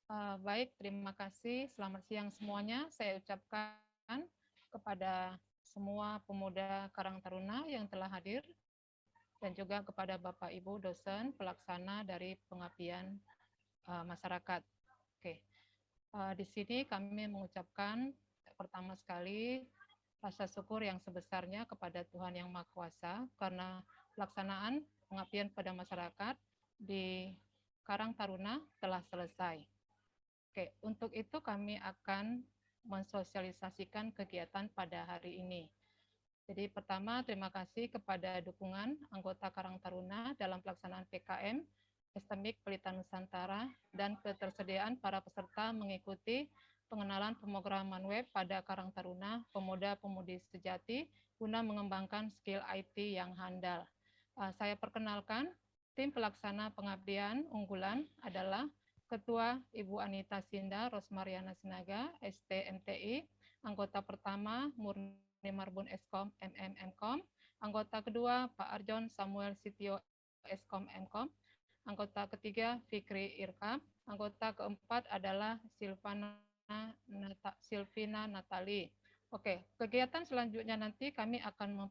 Baik, terima kasih. Selamat siang semuanya. Saya ucapkan kepada semua pemuda Karang Taruna yang telah hadir dan juga kepada Bapak Ibu dosen pelaksana dari pengabdian masyarakat. Oke, di sini kami mengucapkan pertama sekali rasa syukur yang sebesarnya kepada Tuhan Yang Maha Kuasa karena pelaksanaan pengabdian pada masyarakat di Karang Taruna telah selesai. Oke, untuk itu kami akan mensosialisasikan kegiatan pada hari ini. Jadi pertama, terima kasih kepada dukungan anggota Karang Taruna dalam pelaksanaan PKM Sistemik Pelita Nusantara dan ketersediaan para peserta mengikuti pengenalan pemrograman web pada Karang Taruna Pemuda-Pemudi Sejati guna mengembangkan skill IT yang handal. Saya perkenalkan, tim pelaksana pengabdian unggulan adalah Ketua Ibu Anita Sinda Rosmariana Sinaga, STMTI, anggota pertama Murni Marbun Eskom MMMkom, anggota kedua Pak Arjon Samuel Sitio Eskom Mkom, anggota ketiga Fikri Irkam, anggota keempat adalah Silvina Natali. Oke, kegiatan selanjutnya nanti kami akan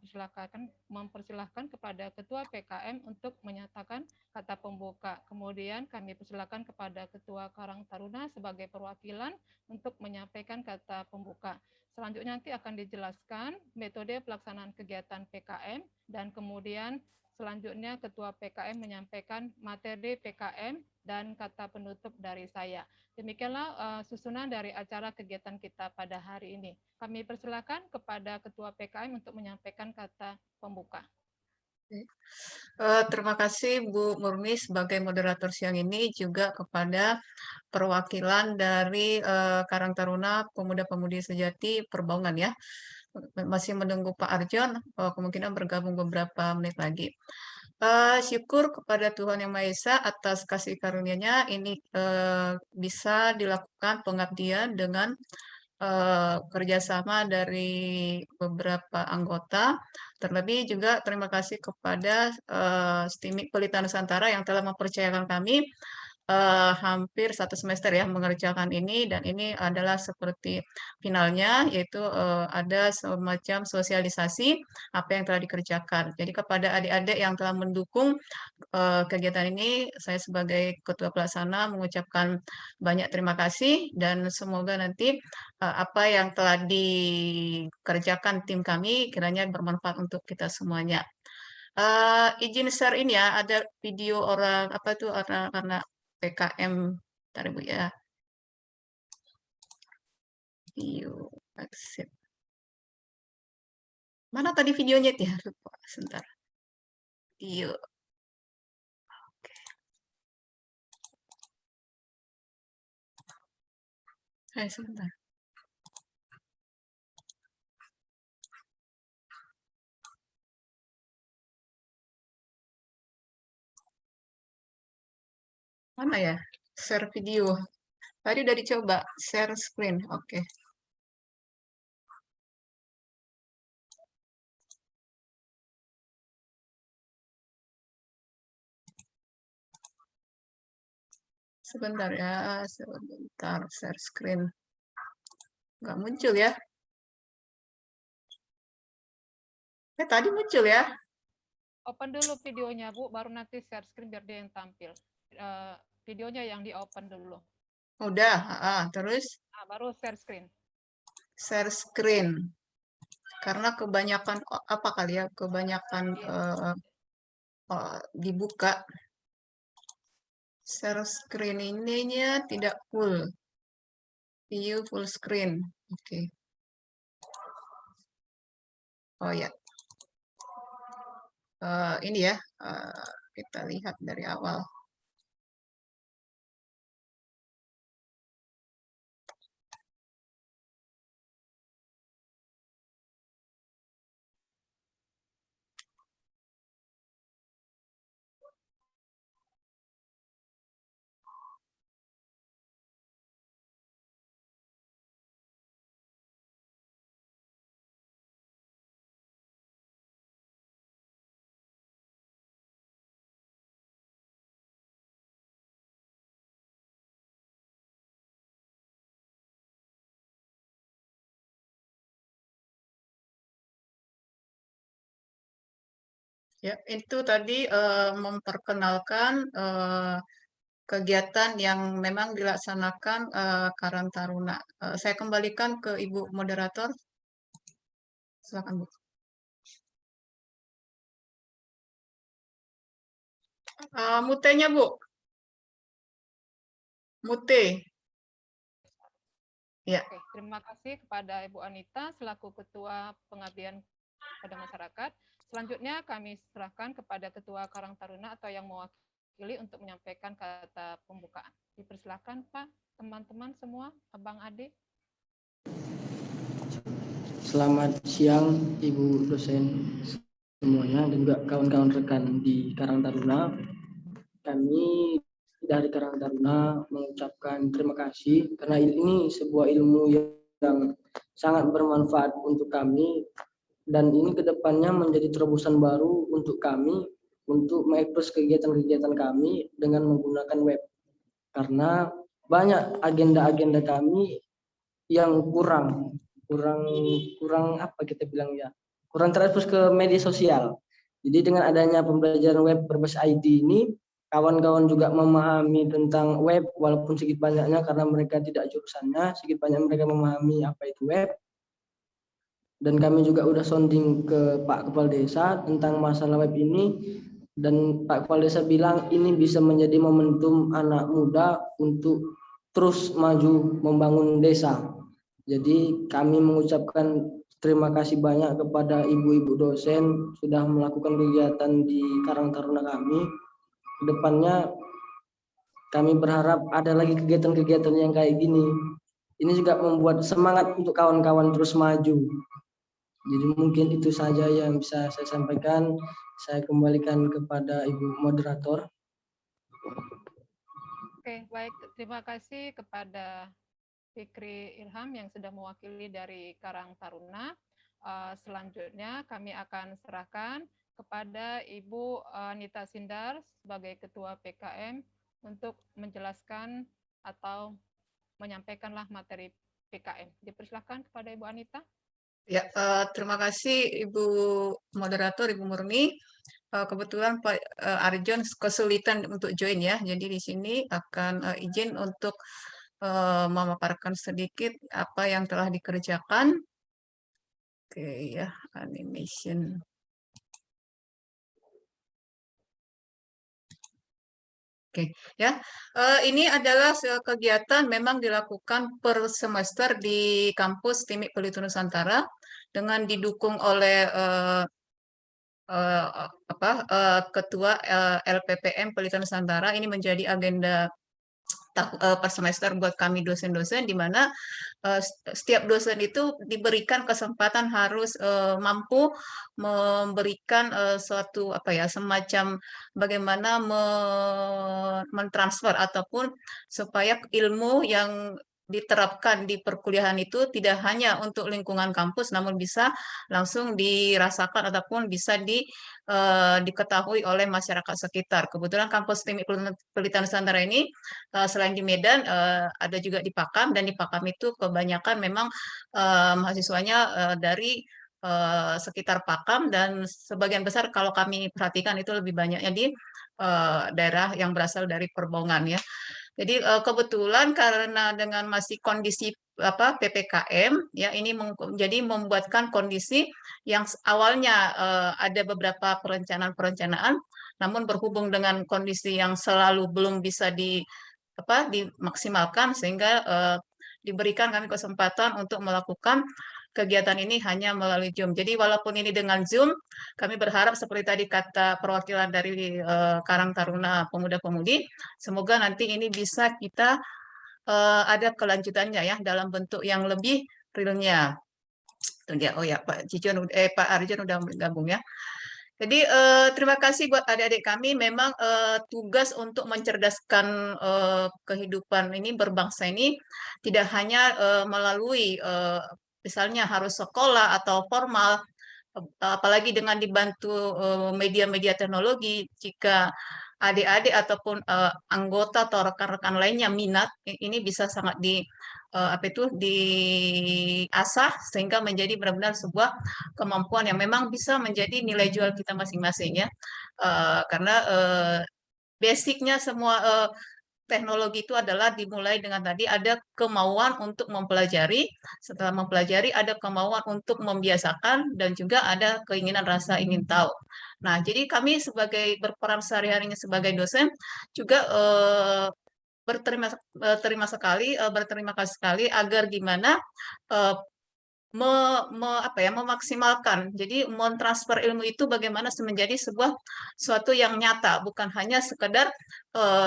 mempersilahkan kepada Ketua PKM untuk menyatakan kata pembuka. Kemudian kami persilakan kepada Ketua Karang Taruna sebagai perwakilan untuk menyampaikan kata pembuka. Selanjutnya nanti akan dijelaskan metode pelaksanaan kegiatan PKM dan kemudian selanjutnya Ketua PKM menyampaikan materi PKM dan kata penutup dari saya. Demikianlah susunan dari acara kegiatan kita pada hari ini. Kami persilakan kepada Ketua PKM untuk menyampaikan kata pembuka. Terima kasih Bu Murni sebagai moderator siang ini, juga kepada perwakilan dari Karang Taruna Pemuda-Pemudi Sejati Perbaungan ya. Masih menunggu Pak Arjon, kemungkinan bergabung beberapa menit lagi. Syukur kepada Tuhan Yang Maha Esa atas kasih karunia-Nya ini bisa dilakukan pengabdian dengan kerjasama dari beberapa anggota. Terlebih juga terima kasih kepada Stimik Pelita Nusantara yang telah mempercayakan kami hampir 1 semester ya mengerjakan ini, dan ini adalah seperti finalnya, yaitu ada semacam sosialisasi apa yang telah dikerjakan. Jadi kepada adik-adik yang telah mendukung kegiatan ini, saya sebagai Ketua Pelaksana mengucapkan banyak terima kasih, dan semoga nanti apa yang telah dikerjakan tim kami kiranya bermanfaat untuk kita semuanya. Izin share ini ya, ada video orang apa itu karena PKM. Bentar Bu ya. Video accept. Mana tadi videonya ya? Lupa, sebentar. Video. Sebentar. Mana ya? Share video. Tadi udah dicoba share screen. Oke. Sebentar ya, sebentar share screen. Nggak muncul ya. Tadi muncul ya. Open dulu videonya, Bu, baru nanti share screen biar dia yang tampil. Videonya yang di-open dulu. Udah, terus Baru share screen. share screen. Karena kebanyakan apa kali ya, kebanyakan dibuka. Share screen ininya tidak full. View full screen. Oke. Oh ya. Ini ya, kita lihat dari awal. Ya, itu tadi memperkenalkan kegiatan yang memang dilaksanakan Karang Taruna. Saya kembalikan ke Ibu Moderator. Silakan, Bu. Mutenya, Bu. Mute. Ya. Oke, terima kasih kepada Ibu Anita selaku Ketua Pengabdian pada Masyarakat. Selanjutnya kami serahkan kepada Ketua Karang Taruna atau yang mewakili untuk menyampaikan kata pembukaan. Dipersilakan Pak, teman-teman semua, Abang Ade. Selamat siang Ibu dosen semuanya dan juga kawan-kawan rekan di Karang Taruna. Kami dari Karang Taruna mengucapkan terima kasih karena ini sebuah ilmu yang sangat bermanfaat untuk kami dan ini kedepannya menjadi terobosan baru untuk kami untuk mengekspos kegiatan-kegiatan kami dengan menggunakan web karena banyak agenda-agenda kami yang kurang apa kita bilang ya, kurang terekspos ke media sosial. Jadi dengan adanya pembelajaran web berbasis ID ini, kawan-kawan juga memahami tentang web walaupun sedikit banyaknya karena mereka tidak jurusannya, sedikit banyak mereka memahami apa itu web. Dan kami juga udah sounding ke Pak Kepala Desa tentang masalah web ini dan Pak Kepala Desa bilang ini bisa menjadi momentum anak muda untuk terus maju membangun desa. Jadi kami mengucapkan terima kasih banyak kepada ibu-ibu dosen sudah melakukan kegiatan di Karang Taruna kami. Kedepannya kami berharap ada lagi kegiatan-kegiatan yang kayak gini. Ini juga membuat semangat untuk kawan-kawan terus maju. Jadi mungkin itu saja yang bisa saya sampaikan. Saya kembalikan kepada Ibu Moderator. Oke, baik. Terima kasih kepada Fikri Ilham yang sudah mewakili dari Karang Taruna. Selanjutnya kami akan serahkan kepada Ibu Nita Sindar sebagai Ketua PKM untuk menjelaskan atau menyampaikanlah materi PKM. Dipersilakan kepada Ibu Anita. Ya, terima kasih Ibu Moderator, Ibu Murni. Kebetulan Pak Arjon kesulitan untuk join ya, jadi di sini akan izin untuk memaparkan sedikit apa yang telah dikerjakan. Oke ya, animation. Oke, ya. Ini adalah kegiatan memang dilakukan per semester di kampus TIMIK Pelita Nusantara dengan didukung oleh Ketua LPPM Pelita Nusantara. Ini menjadi agenda per semester buat kami dosen-dosen, di mana setiap dosen itu diberikan kesempatan harus mampu memberikan suatu semacam bagaimana mentransfer ataupun supaya ilmu yang diterapkan di perkuliahan itu tidak hanya untuk lingkungan kampus, namun bisa langsung dirasakan ataupun bisa diketahui oleh masyarakat sekitar. Kebetulan kampus TIMIK Pelita Nusantara ini selain di Medan ada juga di Pakam, dan di Pakam itu kebanyakan memang mahasiswanya dari sekitar Pakam, dan sebagian besar kalau kami perhatikan itu lebih banyaknya di daerah yang berasal dari Perbongan ya. Jadi kebetulan karena dengan masih kondisi PPKM ya, ini jadi membuatkan kondisi yang awalnya ada beberapa perencanaan, namun berhubung dengan kondisi yang selalu belum bisa dimaksimalkan, sehingga diberikan kami kesempatan untuk melakukan kegiatan ini hanya melalui Zoom. Jadi walaupun ini dengan Zoom, kami berharap seperti tadi kata perwakilan dari Karang Taruna Pemuda-Pemudi, semoga nanti ini bisa kita ada kelanjutannya ya dalam bentuk yang lebih realnya. Oh ya, Pak Arjun udah bergabung ya. Jadi terima kasih buat adik-adik kami. Memang tugas untuk mencerdaskan kehidupan ini berbangsa ini tidak hanya melalui misalnya harus sekolah atau formal, apalagi dengan dibantu media-media teknologi. Jika adik-adik ataupun anggota atau rekan-rekan lainnya minat, ini bisa sangat diasah sehingga menjadi benar-benar sebuah kemampuan yang memang bisa menjadi nilai jual kita masing-masing ya. Karena basicnya semua teknologi itu adalah dimulai dengan tadi ada kemauan untuk mempelajari, setelah mempelajari ada kemauan untuk membiasakan, dan juga ada keinginan rasa ingin tahu. Nah, jadi kami sebagai berperan sehari-harinya sebagai dosen juga berterima berterima kasih sekali agar gimana eh, memaksimalkan. Jadi mentransfer ilmu itu bagaimana menjadi sebuah suatu yang nyata, bukan hanya sekedar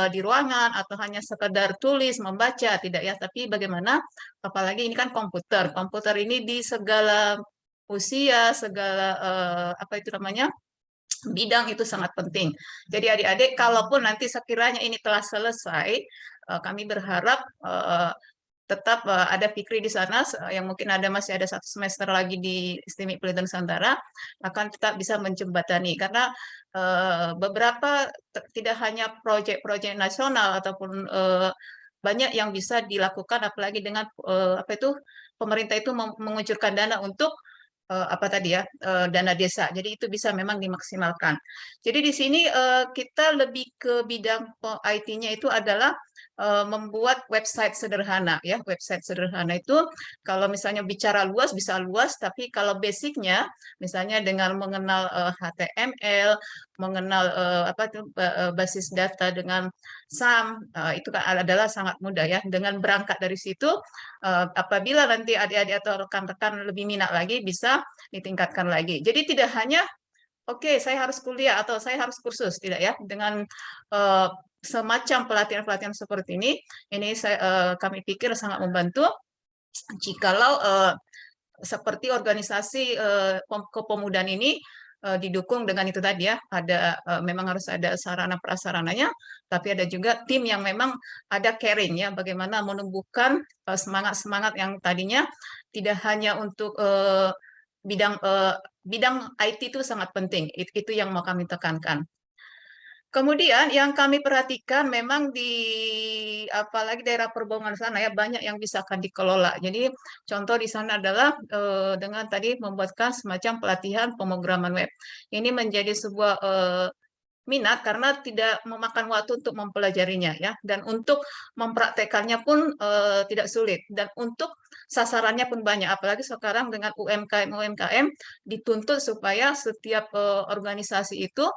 di ruangan atau hanya sekedar tulis, membaca, tidak ya, tapi bagaimana, apalagi ini kan komputer. Komputer ini di segala usia, segala apa itu namanya, bidang itu sangat penting. Jadi adik-adik, kalaupun nanti sekiranya ini telah selesai, kami berharap tetap ada Fikri di sana yang mungkin masih ada 1 semester lagi di STIMI Pelita Nusantara, akan tetap bisa menjembatani karena beberapa tidak hanya proyek-proyek nasional ataupun banyak yang bisa dilakukan, apalagi dengan apa itu, pemerintah itu mengucurkan dana untuk apa tadi ya, dana desa. Jadi itu bisa memang dimaksimalkan. Jadi di sini kita lebih ke bidang IT-nya itu adalah membuat website sederhana ya. Website sederhana itu kalau misalnya bicara luas bisa luas, tapi kalau basicnya misalnya dengan mengenal HTML, mengenal apa itu basis data dengan SAM, itu kan adalah sangat mudah ya. Dengan berangkat dari situ, apabila nanti adik-adik atau rekan-rekan lebih minat lagi, bisa ditingkatkan lagi. Jadi tidak hanya oke, saya harus kuliah atau saya harus kursus, tidak ya. Dengan semacam pelatihan-pelatihan seperti ini kami pikir sangat membantu jikalau seperti organisasi kepemudaan ini didukung dengan itu tadi ya, ada memang harus ada sarana prasarananya, tapi ada juga tim yang memang ada caring ya, bagaimana menumbuhkan semangat-semangat yang tadinya tidak hanya untuk bidang IT itu sangat penting. Itu yang mau kami tekankan. Kemudian yang kami perhatikan memang di apalagi daerah perbohongan sana ya, banyak yang bisa akan dikelola. Jadi contoh di sana adalah dengan tadi membuatkan semacam pelatihan pemrograman web. Ini menjadi sebuah minat karena tidak memakan waktu untuk mempelajarinya ya, dan untuk mempraktekannya pun tidak sulit, dan untuk sasarannya pun banyak, apalagi sekarang dengan UMKM dituntut supaya setiap organisasi itu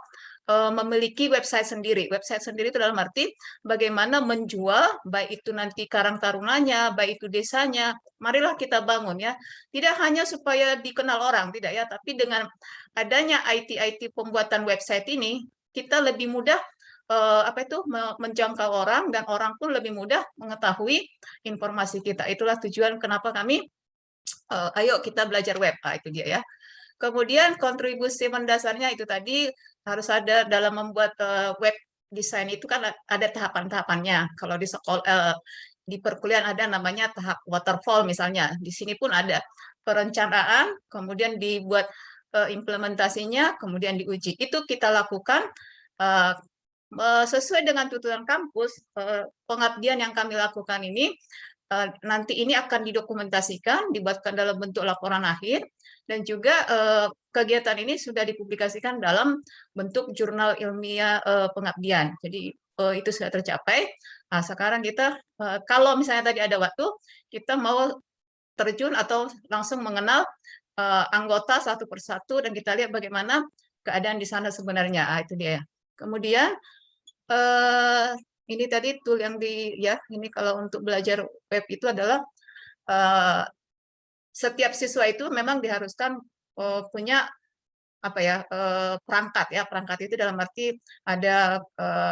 memiliki website sendiri. Website sendiri itu dalam arti bagaimana menjual, baik itu nanti Karang Tarunanya, baik itu desanya. Marilah kita bangun ya. Tidak hanya supaya dikenal orang, tidak ya, tapi dengan adanya IT pembuatan website ini, kita lebih mudah apa itu menjangkau orang, dan orang pun lebih mudah mengetahui informasi kita. Itulah tujuan kenapa kami ayo kita belajar web. Itu dia ya. Kemudian kontribusi mendasarnya itu tadi harus ada dalam membuat web desain itu kan ada tahapan-tahapannya. Kalau di sekolah di perkuliahan ada namanya tahap waterfall misalnya. Di sini pun ada perencanaan, kemudian dibuat implementasinya, kemudian diuji. Itu kita lakukan sesuai dengan tuntutan kampus. Pengabdian yang kami lakukan ini nanti ini akan didokumentasikan, dibuatkan dalam bentuk laporan akhir, dan juga kegiatan ini sudah dipublikasikan dalam bentuk jurnal ilmiah pengabdian. Jadi itu sudah tercapai. Nah, sekarang kita kalau misalnya tadi ada waktu, kita mau terjun atau langsung mengenal anggota satu persatu, dan kita lihat bagaimana keadaan di sana sebenarnya. Itu dia. Kemudian ini tadi tool yang ini kalau untuk belajar web itu adalah setiap siswa itu memang diharuskan punya apa ya, perangkat ya. Perangkat itu dalam arti ada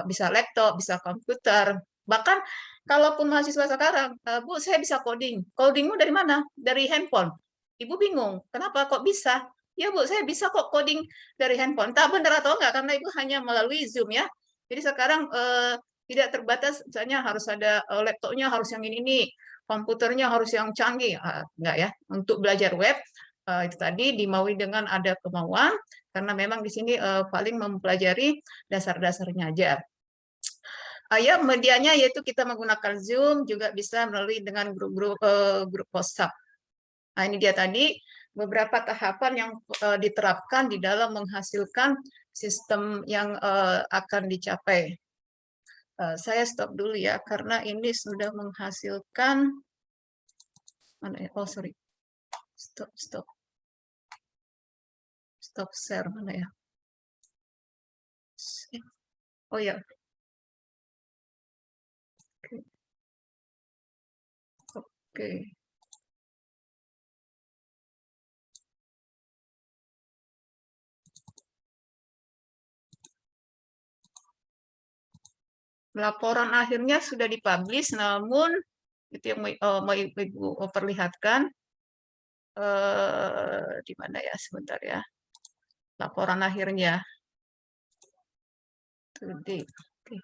bisa laptop, bisa komputer. Bahkan kalaupun mahasiswa sekarang, Bu, saya bisa coding. Codingmu dari mana? Dari handphone. Ibu bingung, kenapa kok bisa? Ya Bu, saya bisa kok coding dari handphone. Tak benar atau enggak, karena Ibu hanya melalui Zoom ya. Jadi sekarang tidak terbatas, misalnya harus ada laptopnya harus yang ini, komputernya harus yang canggih. Enggak ya, untuk belajar web Itu tadi dimaui dengan ada kemauan, karena memang di sini paling mempelajari dasar-dasarnya aja. Ya, medianya yaitu kita menggunakan Zoom, juga bisa melalui dengan grup WhatsApp. Nah, ini dia tadi beberapa tahapan yang diterapkan di dalam menghasilkan sistem yang akan dicapai. Saya stop dulu ya, karena ini sudah menghasilkan, mana ya? Oh, sorry. Stop share, mana ya? Oh ya. Oke. Laporan akhirnya sudah dipublish, namun itu yang mau Ibu perlihatkan. Di mana ya? Sebentar ya. Laporan akhirnya. Today. Oke.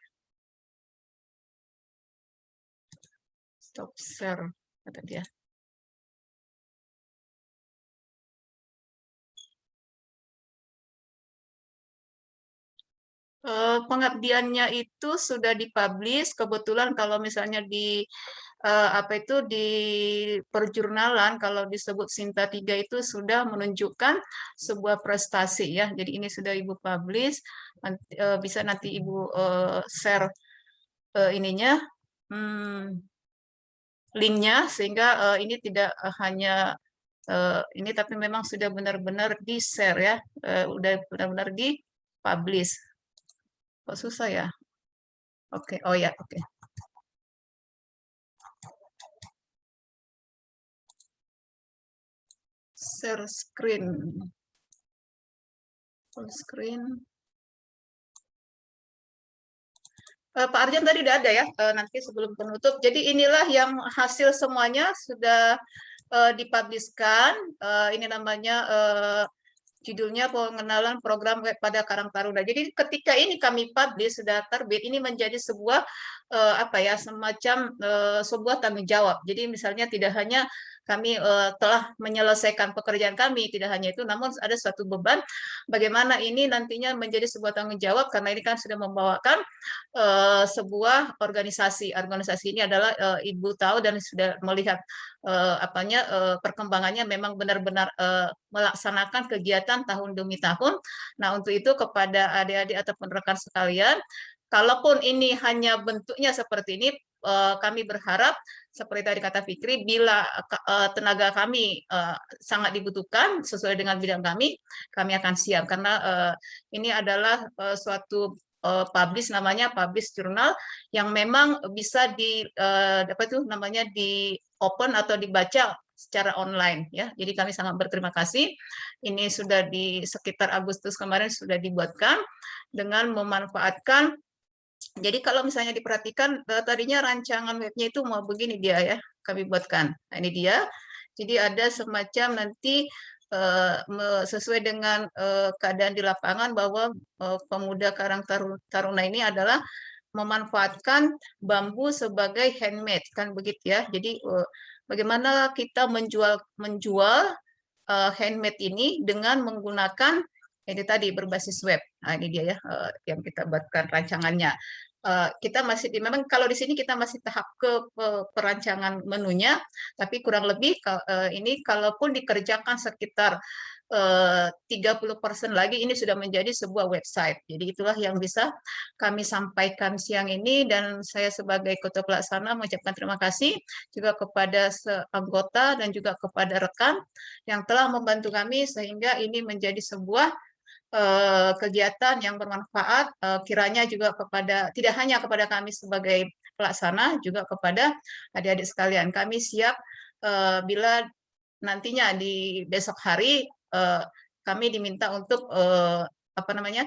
Stop share, kata dia. Pengabdiannya itu sudah dipublish. Kebetulan kalau misalnya di di perjurnalan, kalau disebut Sinta 3 itu sudah menunjukkan sebuah prestasi ya. Jadi ini sudah Ibu publish. Bisa nanti Ibu share ininya, linknya, sehingga ini tidak hanya ini, tapi memang sudah benar-benar di share ya, udah benar-benar di publish. Kok susah ya? Oke, oh ya, oke. Share screen. Full screen. Pak Arjan tadi udah ada ya, nanti sebelum penutup. Jadi inilah yang hasil semuanya sudah dipublishkan. Ini namanya judulnya pengenalan program pada Karang Taruna. Jadi ketika ini kami publish, sudah terbit, ini menjadi sebuah semacam sebuah tanggung jawab. Jadi misalnya tidak hanya kami telah menyelesaikan pekerjaan kami, tidak hanya itu, namun ada suatu beban bagaimana ini nantinya menjadi sebuah tanggung jawab, karena ini kan sudah membawakan sebuah organisasi. Organisasi ini adalah Ibu tahu dan sudah melihat perkembangannya, memang benar-benar melaksanakan kegiatan tahun demi tahun. Nah, untuk itu kepada adik-adik ataupun rekan sekalian, kalaupun ini hanya bentuknya seperti ini, kami berharap seperti tadi kata Fikri, bila tenaga kami sangat dibutuhkan sesuai dengan bidang kami akan siap, karena ini adalah suatu publish, namanya publish jurnal yang memang bisa di di open atau dibaca secara online ya. Jadi kami sangat berterima kasih. Ini sudah di sekitar Agustus kemarin sudah dibuatkan dengan memanfaatkan. Jadi kalau misalnya diperhatikan tadinya rancangan webnya itu mau begini dia ya, kami buatkan. Nah, ini dia. Jadi ada semacam nanti sesuai dengan keadaan di lapangan, bahwa pemuda Karang Taruna ini adalah memanfaatkan bambu sebagai handmade, kan begitu ya. Jadi bagaimana kita menjual handmade ini dengan menggunakan ini tadi berbasis web. Nah, ini dia ya yang kita buatkan rancangannya. Kita masih memang kalau di sini kita masih tahap ke perancangan menunya, tapi kurang lebih ini kalaupun dikerjakan sekitar 30% lagi, ini sudah menjadi sebuah website. Jadi itulah yang bisa kami sampaikan siang ini, dan saya sebagai Ketua Pelaksana mengucapkan terima kasih juga kepada anggota dan juga kepada rekan yang telah membantu kami sehingga ini menjadi sebuah kegiatan yang bermanfaat, kiranya juga kepada tidak hanya kepada kami sebagai pelaksana, juga kepada adik-adik sekalian. Kami siap bila nantinya di besok hari kami diminta untuk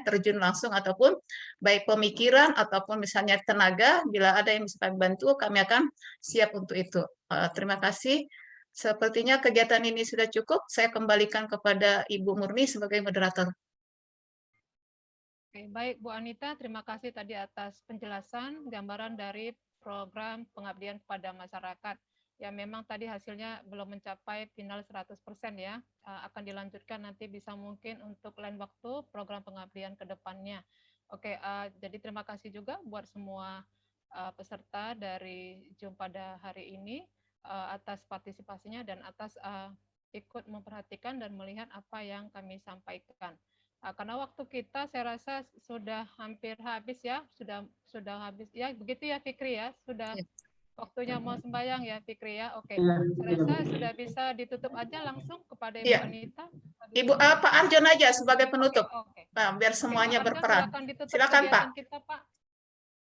terjun langsung, ataupun baik pemikiran ataupun misalnya tenaga, bila ada yang bisa kami bantu, kami akan siap untuk itu. Terima kasih. Sepertinya kegiatan ini sudah cukup. Saya kembalikan kepada Ibu Murni sebagai moderator. Oke, baik Bu Anita, terima kasih tadi atas penjelasan gambaran dari program pengabdian kepada masyarakat Ya memang tadi hasilnya belum mencapai final 100% ya. Akan dilanjutkan nanti bisa mungkin untuk lain waktu program pengabdian ke depannya. Oke, jadi terima kasih juga buat semua peserta dari Zoom pada hari ini atas partisipasinya dan atas ikut memperhatikan dan melihat apa yang kami sampaikan. Karena waktu kita saya rasa sudah hampir habis ya, sudah habis ya, begitu ya Fikri ya, sudah Ya. waktunya mau sembahyang ya Fikri ya. Oke, Iya, saya rasa sudah bisa ditutup aja langsung kepada Ibu Iya. Anita. Pak Arjon aja sebagai penutup, Oke. Pak, biar Oke, semuanya Pak Arjon berperan. silakan ditutup Silakan Pak. kegiatan kita Pak.